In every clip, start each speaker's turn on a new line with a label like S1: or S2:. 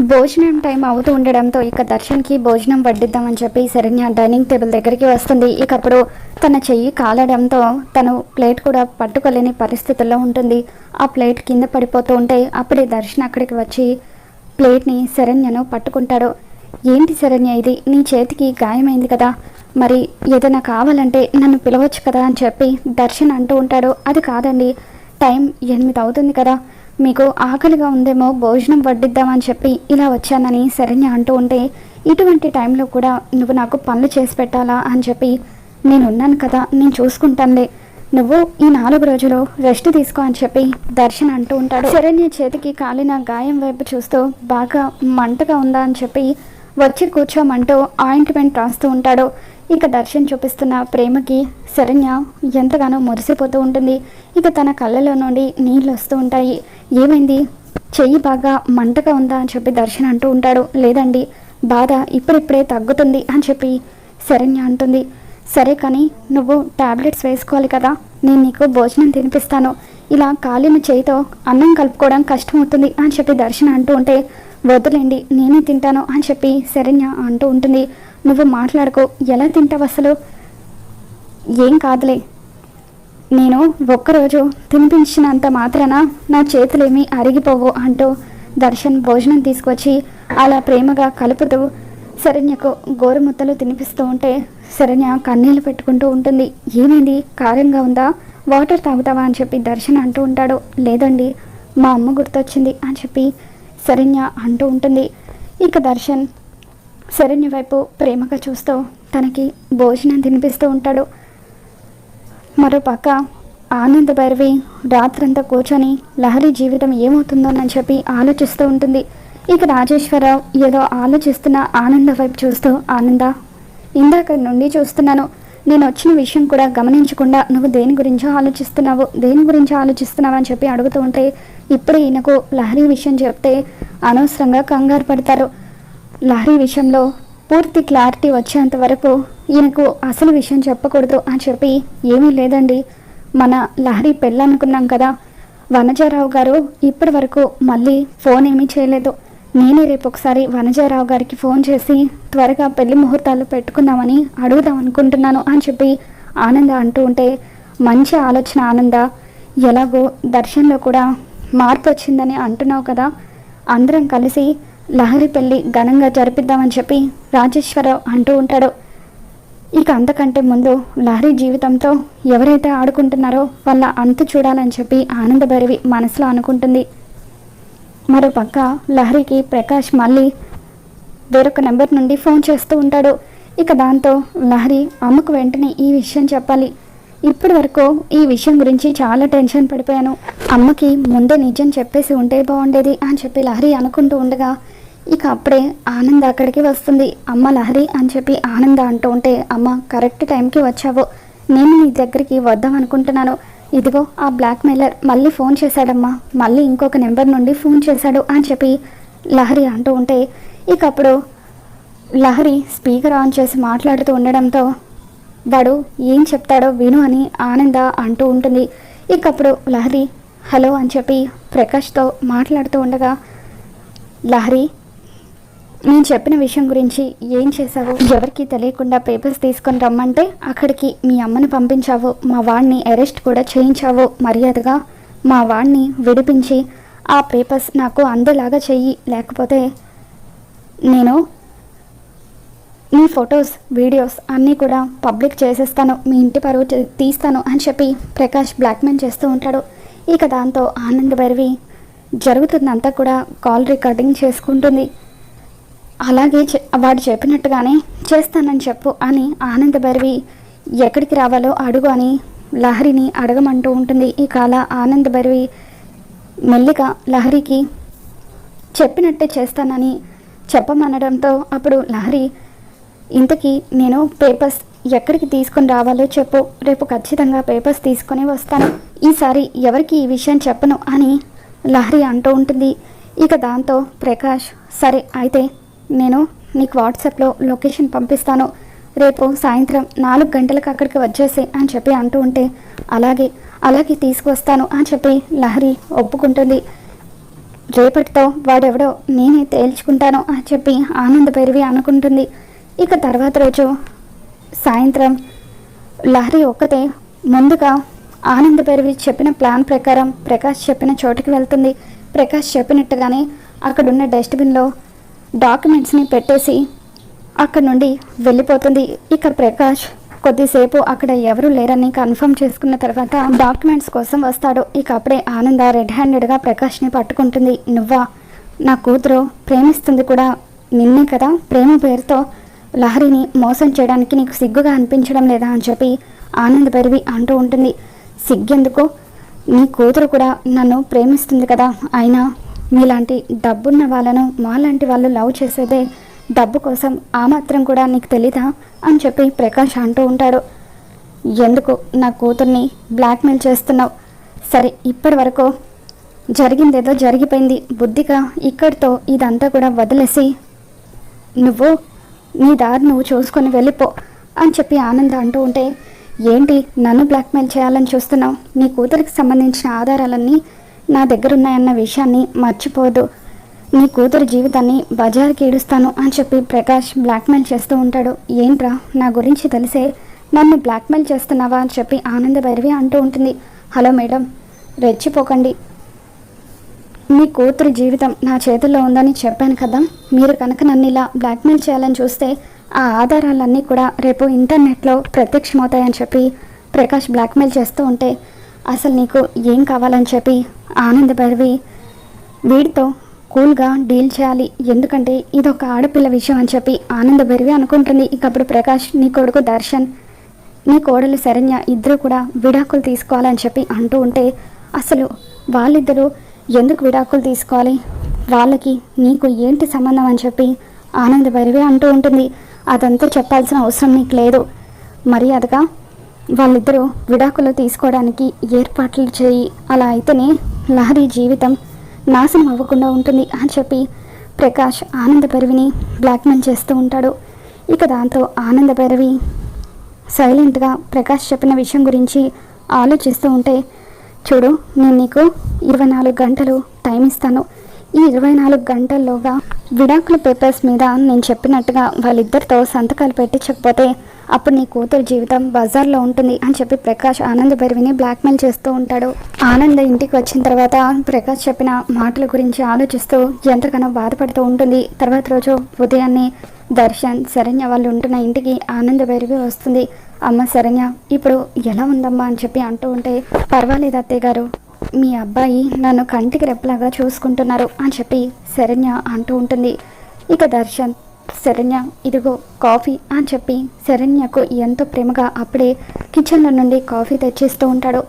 S1: భోజనం టైం అవుతూ ఉండడంతో ఇక దర్శన్కి భోజనం వడ్డిద్దామని చెప్పి శరణ్య డైనింగ్ టేబుల్ దగ్గరికి వస్తుంది. ఇక అప్పుడు తన చెయ్యి కాలడంతో తను ప్లేట్ కూడా పట్టుకోలేని పరిస్థితుల్లో ఉంటుంది. ఆ ప్లేట్ కింద పడిపోతూ ఉంటే అప్పుడే దర్శన్ అక్కడికి వచ్చి ప్లేట్ని శరణ్యను పట్టుకుంటాడు. ఏంటి శరణ్య ఇది, నీ చేతికి గాయమైంది కదా, మరి ఏదైనా కావాలంటే నన్ను పిలవచ్చు కదా అని చెప్పి దర్శన్ అంటూ ఉంటాడు. అది కాదండి, టైం 8 అవుతుంది కదా, మీకు ఆకలిగా ఉందేమో భోజనం వడ్డిద్దామని చెప్పి ఇలా వచ్చానని శరణ్య అంటూ ఉంటే, ఇటువంటి టైంలో కూడా నువ్వు నాకు పనులు చేసి పెట్టాలా అని చెప్పి నేనున్నాను కదా, నేను చూసుకుంటానులే, నువ్వు ఈ 4 రోజులు రెస్ట్ తీసుకో అని చెప్పి దర్శన్ అంటూ ఉంటాడు. శరణ్య చేతికి కాలిన గాయం వైపు చూస్తూ బాగా మంటగా ఉందా అని చెప్పి వచ్చి కూర్చోమంటూ ఆయింట్మెంట్ రాస్తూ ఉంటాడు. ఇక దర్శన్ చూపిస్తున్న ప్రేమకి శరణ్య ఎంతగానో మురిసిపోతూ ఉంటుంది. ఇక తన కళ్ళలో నుండి నీళ్ళు వస్తూ ఉంటాయి. ఏమైంది, చెయ్యి బాగా మంటగా ఉందా అని చెప్పి దర్శన్ అంటూ ఉంటాడు. లేదండి, బాధ ఇప్పుడిప్పుడే తగ్గుతుంది అని చెప్పి శరణ్య అంటుంది. సరే కానీ నువ్వు టాబ్లెట్స్ వేసుకోవాలి కదా, నేను నీకు భోజనం తినిపిస్తాను, ఇలా కాలిన చేయితో అన్నం కలుపుకోవడం కష్టమవుతుంది అని చెప్పి దర్శన్ అంటూ ఉంటే, వద్దులేండి నేనే తింటాను అని చెప్పి శరణ్య అంటూ ఉంటుంది. నువ్వు మాట్లాడుకో, ఎలా తింటావు అసలు, ఏం కాదులే, నేను ఒక్కరోజు తినిపించినంత మాత్రాన నా చేతులేమీ అరిగిపోవు అంటూ దర్శన్ భోజనం తీసుకొచ్చి అలా ప్రేమగా కలుపుతూ శరణ్యకు గోరుముద్దలు తినిపిస్తూ ఉంటే శరణ్య కన్నీళ్ళు పెట్టుకుంటూ ఉంటుంది. ఏమైంది, కారంగా ఉందా, వాటర్ తాగుతావా అని చెప్పి దర్శన్ అంటూ ఉంటాడు. లేదండి, మా అమ్మ గుర్తొచ్చింది అని చెప్పి శరణ్య అంటూ ఉంటుంది. ఇక దర్శన్ శరణ్య వైపు ప్రేమగా చూస్తూ తనకి భోజనం తినిపిస్తూ ఉంటాడు. మరోపక్క ఆనంద భైరవి రాత్రంతా కూర్చొని లహరి జీవితం ఏమవుతుందోనని చెప్పి ఆలోచిస్తూ ఉంటుంది. ఇక రాజేశ్వరరావు ఏదో ఆలోచిస్తున్న ఆనంద వైపు చూస్తూ, ఆనంద, ఇందాక నుండి చూస్తున్నాను, నేను వచ్చిన విషయం కూడా గమనించకుండా నువ్వు దేని గురించి ఆలోచిస్తున్నావు అని చెప్పి అడుగుతూ ఉంటే, ఇప్పుడే ఈయనకు లహరి విషయం చెప్తే అనవసరంగా కంగారు పడతారు, లహరి విషయంలో పూర్తి క్లారిటీ వచ్చేంత వరకు ఈయనకు అసలు విషయం చెప్పకూడదు అని చెప్పి, ఏమీ లేదండి, మన లహరి పెళ్ళనుకున్నాం కదా, వనజారావు గారు ఇప్పటి వరకు మళ్ళీ ఫోన్ ఏమీ చేయలేదు, నేనే రేపు ఒకసారి వనజారావు గారికి ఫోన్ చేసి త్వరగా పెళ్లి ముహూర్తాలు పెట్టుకుందామని అడుగుదాం అనుకుంటున్నాను అని చెప్పి ఆనంద అంటూ ఉంటే, మంచి ఆలోచన ఆనంద, ఎలాగో దర్శన్లో కూడా మార్పు వచ్చిందని అంటున్నావు కదా, అందరం కలిసి లహరి పెళ్ళి ఘనంగా జరిపిద్దామని చెప్పి రాజేశ్వరరావు అంటూ ఉంటాడు. ఇక అంతకంటే ముందు లహరి జీవితంతో ఎవరైతే ఆడుకుంటున్నారో వాళ్ళ అంతు చూడాలని చెప్పి ఆనంద భైరవి మనసులో అనుకుంటుంది. మరోపక్క లహరికి ప్రకాష్ మళ్ళీ వేరొక నెంబర్ నుండి ఫోన్ చేస్తూ ఉంటాడు. ఇక దాంతో లహరి అమ్మకు వెంటనే ఈ విషయం చెప్పాలి, ఇప్పటి వరకు ఈ విషయం గురించి చాలా టెన్షన్ పడిపోయాను, అమ్మకి ముందే నిజం చెప్పేసి ఉంటే బాగుండేది అని చెప్పి లహరి అనుకుంటూ ఉండగా ఇక అప్పుడే ఆనంద అక్కడికి వస్తుంది. అమ్మ లహరి అని చెప్పి ఆనంద అంటూ ఉంటే, అమ్మ కరెక్ట్ టైంకి వచ్చావు, నేను నీ దగ్గరికి వద్దాం అనుకుంటున్నాను, ఇదిగో ఆ బ్లాక్మెయిలర్ మళ్ళీ ఫోన్ చేశాడమ్మా, మళ్ళీ ఇంకొక నెంబర్ నుండి ఫోన్ చేశాడు అని చెప్పి లహరి అంటూ ఉంటే, ఇక అప్పుడు లహరి స్పీకర్ ఆన్ చేసి మాట్లాడుతూ ఉండడంతో వాడు ఏం చెప్తాడో విను అని ఆనంద అంటూ ఉంటుంది. ఇక అప్పుడు లహరి హలో అని చెప్పి ప్రకాష్తో మాట్లాడుతూ ఉండగా, లహరి నేను చెప్పిన విషయం గురించి ఏం చేశావు, ఎవరికి తెలియకుండా పేపర్స్ తీసుకొని రమ్మంటే అక్కడికి మీ అమ్మని పంపించావు, మా వాడిని అరెస్ట్ కూడా చేయించావు, మర్యాదగా మా వాడిని విడిపించి ఆ పేపర్స్ నాకు అందేలాగా చెయ్యి, లేకపోతే నేను నీ ఫొటోస్ వీడియోస్ అన్నీ కూడా పబ్లిక్ చేసేస్తాను, మీ ఇంటి పరువు తీస్తాను అని చెప్పి ప్రకాష్ బ్లాక్మెయిల్ చేస్తూ ఉంటాడు. ఇక దాంతో ఆనంద భైరవి జరుగుతుందంతా కూడా కాల్ రికార్డింగ్ చేసుకుంటుంది. అలాగే వాడు చెప్పినట్టుగానే చేస్తానని చెప్పు అని ఆనంద భైరవి ఎక్కడికి రావాలో అడుగు అని లహరిని అడగమంటూ ఉంటుంది. ఇక అలా ఆనంద భైరవి మెల్లిగా లహరికి చెప్పినట్టే చేస్తానని చెప్పమనడంతో అప్పుడు లహరి, ఇంతకీ నేను పేపర్స్ ఎక్కడికి తీసుకొని రావాలో చెప్పు, రేపు ఖచ్చితంగా పేపర్స్ తీసుకొని వస్తాను, ఈసారి ఎవరికి ఈ విషయం చెప్పను అని లహరి అంటూ ఉంటుంది. ఇక దాంతో ప్రకాష్, సరే అయితే నేను నీకు వాట్సాప్లో లొకేషన్ పంపిస్తాను, రేపు సాయంత్రం 4 గంటలకు అక్కడికి వచ్చేసి అని చెప్పి అంటూ ఉంటే, అలాగే తీసుకువస్తాను అని చెప్పి లహరి ఒప్పుకుంటుంది. రేపటితో వాడెవడో నేనే తేల్చుకుంటాను అని చెప్పి ఆనంద భైరవి అనుకుంటుంది. ఇక తర్వాత రోజు సాయంత్రం లహరి ఒక్కతే ముందుగా ఆనంద భైరవి చెప్పిన ప్లాన్ ప్రకారం ప్రకాష్ చెప్పిన చోటుకి వెళ్తుంది. ప్రకాష్ చెప్పినట్టుగానే అక్కడున్న డస్ట్బిన్లో డాక్యుమెంట్స్ని పెట్టేసి అక్కడ నుండి వెళ్ళిపోతుంది. ఇక ప్రకాష్ కొద్దిసేపు అక్కడ ఎవరు లేరని కన్ఫర్మ్ చేసుకున్న తర్వాత డాక్యుమెంట్స్ కోసం వస్తాడు. ఇక అప్పుడే ఆనంద రెడ్ హ్యాండెడ్గా ప్రకాష్ని పట్టుకుంటుంది. నువ్వా? నా కూతురు ప్రేమిస్తుంది కూడా నిన్నే కదా, ప్రేమ పేరుతో లహరిని మోసం చేయడానికి నీకు సిగ్గుగా అనిపించడం లేదా అని చెప్పి ఆనంద భైరవి అంటూ ఉంటుంది. సిగ్గెందుకు? నీ కూతురు కూడా నన్ను ప్రేమిస్తుంది కదా, అయినా మీలాంటి డబ్బున్న వాళ్ళను మాలాంటి వాళ్ళు లవ్ చేసేదే డబ్బు కోసం, ఆ మాత్రం కూడా నీకు తెలీదా అని చెప్పి ప్రకాష్ అంటూ ఉంటాడు. ఎందుకు నా కూతుర్ని బ్లాక్మెయిల్ చేస్తున్నావు? సరే, ఇప్పటి వరకు జరిగిందేదో జరిగిపోయింది, బుద్ధిగా ఇక్కడితో ఇదంతా కూడా వదిలేసి నువ్వు నీ దారి నువ్వు చూసుకొని వెళ్ళిపో అని చెప్పి ఆనంద అంటూ ఉంటే, ఏంటి నన్ను బ్లాక్మెయిల్ చేయాలని చూస్తున్నావు? నీ కూతురికి సంబంధించిన ఆధారాలన్నీ నా దగ్గర ఉన్నాయన్న విషయాన్ని మర్చిపోదు, నీ కూతురు జీవితాన్ని బజార్కి ఈడుస్తాను అని చెప్పి ప్రకాష్ బ్లాక్మెయిల్ చేస్తూ ఉంటాడు. ఏంట్రా, నా గురించి తెలిసే నన్ను బ్లాక్మెయిల్ చేస్తున్నావా అని చెప్పి ఆనంద భైరవి అంటూ ఉంటుంది. హలో మేడం, రెచ్చిపోకండి, మీ కూతురు జీవితం నా చేతుల్లో ఉందని చెప్పాను కదా, మీరు కనుక నన్ను ఇలా బ్లాక్మెయిల్ చేయాలని చూస్తే ఆ ఆధారాలన్నీ కూడా రేపు ఇంటర్నెట్లో ప్రత్యక్షమవుతాయని చెప్పి ప్రకాష్ బ్లాక్మెయిల్ చేస్తూ ఉంటే, అసలు నీకు ఏం కావాలని చెప్పి ఆనంద భైరవి వీడితో కూల్గా డీల్ చేయాలి, ఎందుకంటే ఇదొక ఆడపిల్ల విషయం అని చెప్పి ఆనంద భైరవి అనుకుంటుంది. ఇకప్పుడు ప్రకాష్ నీ కొడుకు దర్శన్, నీ కోడలు శరణ్య ఇద్దరు కూడా విడాకులు తీసుకోవాలని చెప్పి అంటూ ఉంటే, అసలు వాళ్ళిద్దరూ ఎందుకు విడాకులు తీసుకోవాలి, వాళ్ళకి నీకు ఏంటి సంబంధం అని చెప్పి ఆనంద భైరవి అంటూ ఉంటుంది. అదంతా చెప్పాల్సిన అవసరం నీకు లేదు, మర్యాదగా వాళ్ళిద్దరూ విడాకులు తీసుకోవడానికి ఏర్పాట్లు చేయి, అలా అయితేనే లహరి జీవితం నాశనం అవ్వకుండా ఉంటుంది అని చెప్పి ప్రకాష్ ఆనంద భైరవిని బ్లాక్మెయిల్ చేస్తూ ఉంటాడు. ఇక దాంతో ఆనంద భైరవి సైలెంట్గా ప్రకాష్ చెప్పిన విషయం గురించి ఆలోచిస్తూ ఉంటే, చూడు, నేను నీకు 24 గంటలు టైం ఇస్తాను, ఈ 24 గంటల్లోగా విడాకుల పేపర్స్ మీద నేను చెప్పినట్టుగా వాళ్ళిద్దరితో సంతకాలు పెట్టించకపోతే అప్పుడు నీ కూతురు జీవితం బజార్లో ఉంటుంది అని చెప్పి ప్రకాష్ ఆనంద భైరవిని బ్లాక్మెయిల్ చేస్తూ ఉంటాడు. ఆనంద ఇంటికి వచ్చిన తర్వాత ప్రకాష్ చెప్పిన మాటల గురించి ఆలోచిస్తూ ఎంతగానో బాధపడుతూ ఉంటుంది. తర్వాత రోజు ఉదయాన్నే దర్శన్ శరణ్య వాళ్ళు ఉంటున్న ఇంటికి ఆనంద భైరవి వస్తుంది. అమ్మ శరణ్య, ఇప్పుడు ఎలా ఉందమ్మా అని చెప్పి అంటూ ఉంటే, పర్వాలేదు అత్తయ్య గారు, మీ అబ్బాయి నన్ను కంటికి రెప్పలాగా చూసుకుంటున్నారు అని చెప్పి శరణ్య అంటూ ఉంటుంది. ఇక దర్శన్, శరణ్య ఇదిగో కాఫీ అని చెప్పి శరణ్యకు ఎంతో ప్రేమగా అప్పుడే కిచెన్లో నుండి కాఫీ తెచ్చిస్తూ ఉంటాడు.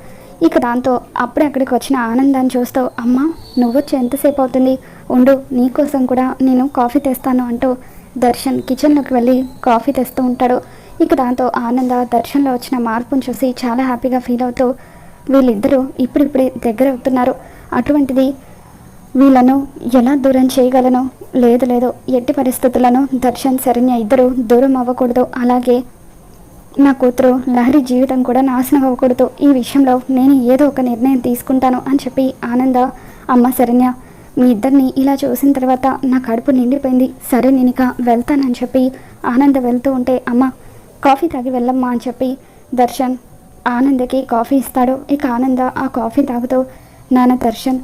S1: ఇక దాంతో అప్పుడే అక్కడికి వచ్చిన ఆనందాన్ని చూస్తూ, అమ్మ నువ్వు వచ్చి ఎంతసేపు అవుతుంది, ఉండు నీకోసం కూడా నేను కాఫీ తెస్తాను అంటూ దర్శన్ కిచెన్లోకి వెళ్ళి కాఫీ తెస్తూ ఉంటాడు. ఇక దాంతో ఆనంద దర్శన్లో వచ్చిన మార్పును చూసి చాలా హ్యాపీగా ఫీల్ అవుతూ, వీళ్ళిద్దరూ ఇప్పుడిప్పుడే దగ్గర అవుతున్నారు, అటువంటిది వీళ్ళను ఎలా దూరం చేయగలను, లేదు ఎట్టి పరిస్థితులను దర్శన్ శరణ్య ఇద్దరు దూరం అవ్వకూడదు, అలాగే నా కూతురు లహరి జీవితం కూడా నాశనం అవ్వకూడదు, ఈ విషయంలో నేను ఏదో ఒక నిర్ణయం తీసుకుంటాను అని చెప్పి ఆనంద, అమ్మ శరణ్య మీ ఇద్దరిని ఇలా చూసిన తర్వాత నా కడుపు నిండిపోయింది, సరే నేను ఇక వెళ్తానని చెప్పి ఆనంద వెళ్తూ ఉంటే, అమ్మ కాఫీ తాగి వెళ్ళమ్మా అని చెప్పి దర్శన్ ఆనందకి కాఫీ ఇస్తాడు. ఇక ఆనంద ఆ కాఫీ తాగుతూ, నాన్న దర్శన్,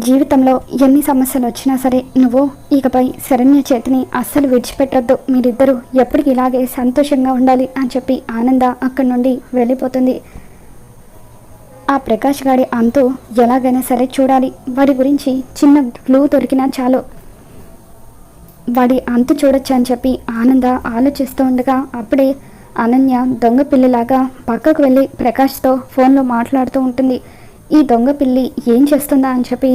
S1: జీవితంలో ఎన్ని సమస్యలు వచ్చినా సరే నువ్వు ఇకపై శరణ్య చేతిని అస్సలు విడిచిపెట్టొద్దు, మీరిద్దరూ ఎప్పటికీ ఇలాగే సంతోషంగా ఉండాలి అని చెప్పి ఆనంద అక్కడి నుండి వెళ్ళిపోతుంది. ఆ ప్రకాష్ గాడి అంతు ఎలాగైనా సరే చూడాలి, వాడి గురించి చిన్న క్లూ దొరికినా చాలు, వాడి అంతు చూడొచ్చు అని చెప్పి ఆనంద ఆలోచిస్తూ ఉండగా అప్పుడే అనన్య దొంగ పిల్లిలాగా పక్కకు వెళ్ళి ప్రకాష్తో ఫోన్లో మాట్లాడుతూ ఉంటుంది. ఈ దొంగ పిల్లి ఏం చేస్తుందా అని చెప్పి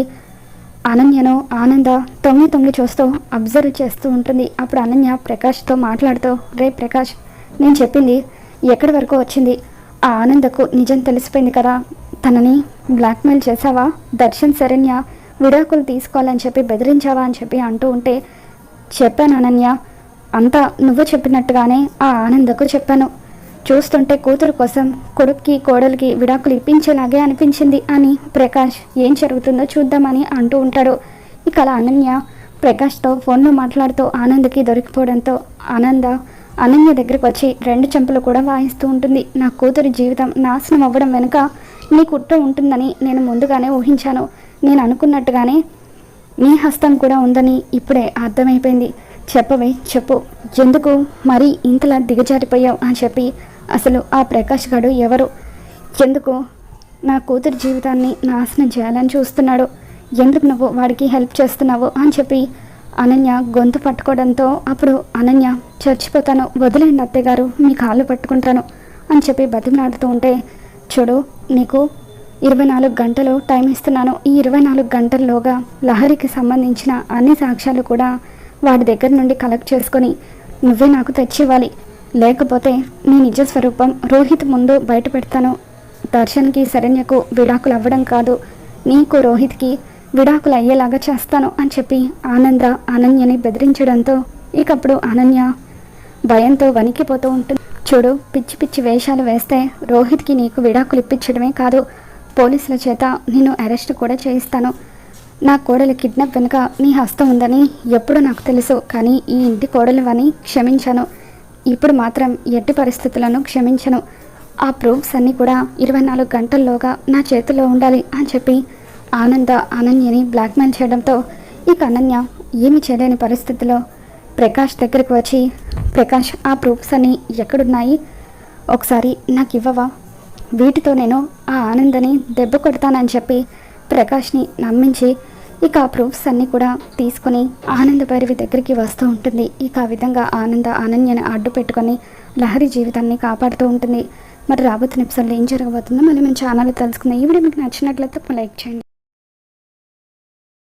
S1: అనన్యను ఆనంద తొంగి చూస్తూ అబ్జర్వ్ చేస్తూ ఉంటుంది. అప్పుడు అనన్య ప్రకాష్తో మాట్లాడుతూ, రే ప్రకాష్, నేను చెప్పింది ఎక్కడి వరకు వచ్చింది, ఆ ఆనందకు నిజం తెలిసిపోయింది కదా, తనని బ్లాక్మెయిల్ చేసావా, దర్శన్ శరణ్య విడాకులు తీసుకోవాలని చెప్పి బెదిరించావా అని చెప్పి అంటూ ఉంటే, చెప్పాను అనన్య, అంతా నువ్వు చెప్పినట్టుగానే ఆ ఆనందకు చెప్పాను, చూస్తుంటే కూతురు కోసం కొడుక్కి కోడలికి విడాకులు ఇప్పించేలాగే అనిపించింది అని ప్రకాష్ ఏం జరుగుతుందో చూద్దామని అంటూ ఉంటాడు. ఇక అలా అనన్య ప్రకాష్తో ఫోన్లో మాట్లాడుతూ ఆనంద్కి దొరికిపోవడంతో అనన్య దగ్గరికి వచ్చి 2 చెంపలు కూడా వాయిస్తూ ఉంటుంది. నా కూతురి జీవితం నాశనం అవ్వడం వెనుక నీ కుట్ర ఉంటుందని నేను ముందుగానే ఊహించాను. నేను అనుకున్నట్టుగానే నీ హస్తం కూడా ఉందని ఇప్పుడే అర్థమైపోయింది. చెప్పవే చెప్పు, ఎందుకు మరి ఇంతలా దిగజారిపోయావు అని చెప్పి అసలు ఆ ప్రకాష్ గాడు ఎవరు, ఎందుకు నా కూతురి జీవితాన్ని నాశనం చేయాలని చూస్తున్నాడు, ఎందుకు నువ్వు వాడికి హెల్ప్ చేస్తున్నావు అని చెప్పి అనన్య గొంతు పట్టుకోవడంతో అప్పుడు అనన్య చచ్చిపోతాను, వదిలేండి అత్తయ్య గారు, మీ కాళ్ళు పట్టుకుంటాను అని చెప్పి బతిమలాడుతూ ఉంటే, చూడు నీకు 24 గంటలు టైం ఇస్తున్నాను. ఈ 24 గంటల్లోగా లహరికి సంబంధించిన అన్ని సాక్ష్యాలు కూడా వాడి దగ్గర నుండి కలెక్ట్ చేసుకొని నువ్వే నాకు తెచ్చివ్వాలి. లేకపోతే నీ నిజ స్వరూపం రోహిత్ ముందు బయట పెడతాను. దర్శన్కి శరణ్యకు విడాకులు అవ్వడం కాదు, నీకు రోహిత్కి విడాకులు అయ్యేలాగా చేస్తాను అని చెప్పి అనన్యని బెదిరించడంతో ఇకప్పుడు అనన్య భయంతో వణికిపోతూ ఉంటుంది. చూడు, పిచ్చి పిచ్చి వేషాలు వేస్తే రోహిత్కి నీకు విడాకులు ఇప్పించడమే కాదు, పోలీసుల చేత నిన్ను అరెస్ట్ కూడా చేయిస్తాను. నా కోడలి కిడ్నాప్ వెనుక నీ హస్తం ఉందని ఎప్పుడు నాకు తెలుసు, కానీ ఈ ఇంటి కోడలివని క్షమించాను. ఇప్పుడు మాత్రం ఎట్టి పరిస్థితులను క్షమించను. ఆ ప్రూఫ్స్ అన్నీ కూడా 24 గంటల్లోగా నా చేతిలో ఉండాలి అని చెప్పి అనన్యని బ్లాక్మెయిల్ చేయడంతో ఇక అనన్య ఏమి చేయలేని పరిస్థితిలో ప్రకాష్ దగ్గరికి వచ్చి, ప్రకాష్ ఆ ప్రూఫ్స్ అన్నీ ఎక్కడున్నాయి, ఒకసారి నాకు ఇవ్వవా, వీటితో నేను ఆ ఆనందని దెబ్బ కొడతానని చెప్పి ప్రకాష్ని నమ్మించి ఇక ఆ ప్రూఫ్స్ అన్నీ కూడా తీసుకొని ఆనంద భైరవి దగ్గరికి వస్తూ ఉంటుంది. ఇక ఆ విధంగా అనన్యని అడ్డు పెట్టుకొని లహరి జీవితాన్ని కాపాడుతూ ఉంటుంది. మరి రాబోతున్న ఎపిసోడ్లో ఏం జరగబోతుందో మళ్ళీ మన ఛానల్లో తెలుసుకుందాం. ఈ వీడియో మీకు నచ్చినట్లయితే లైక్ చేయండి.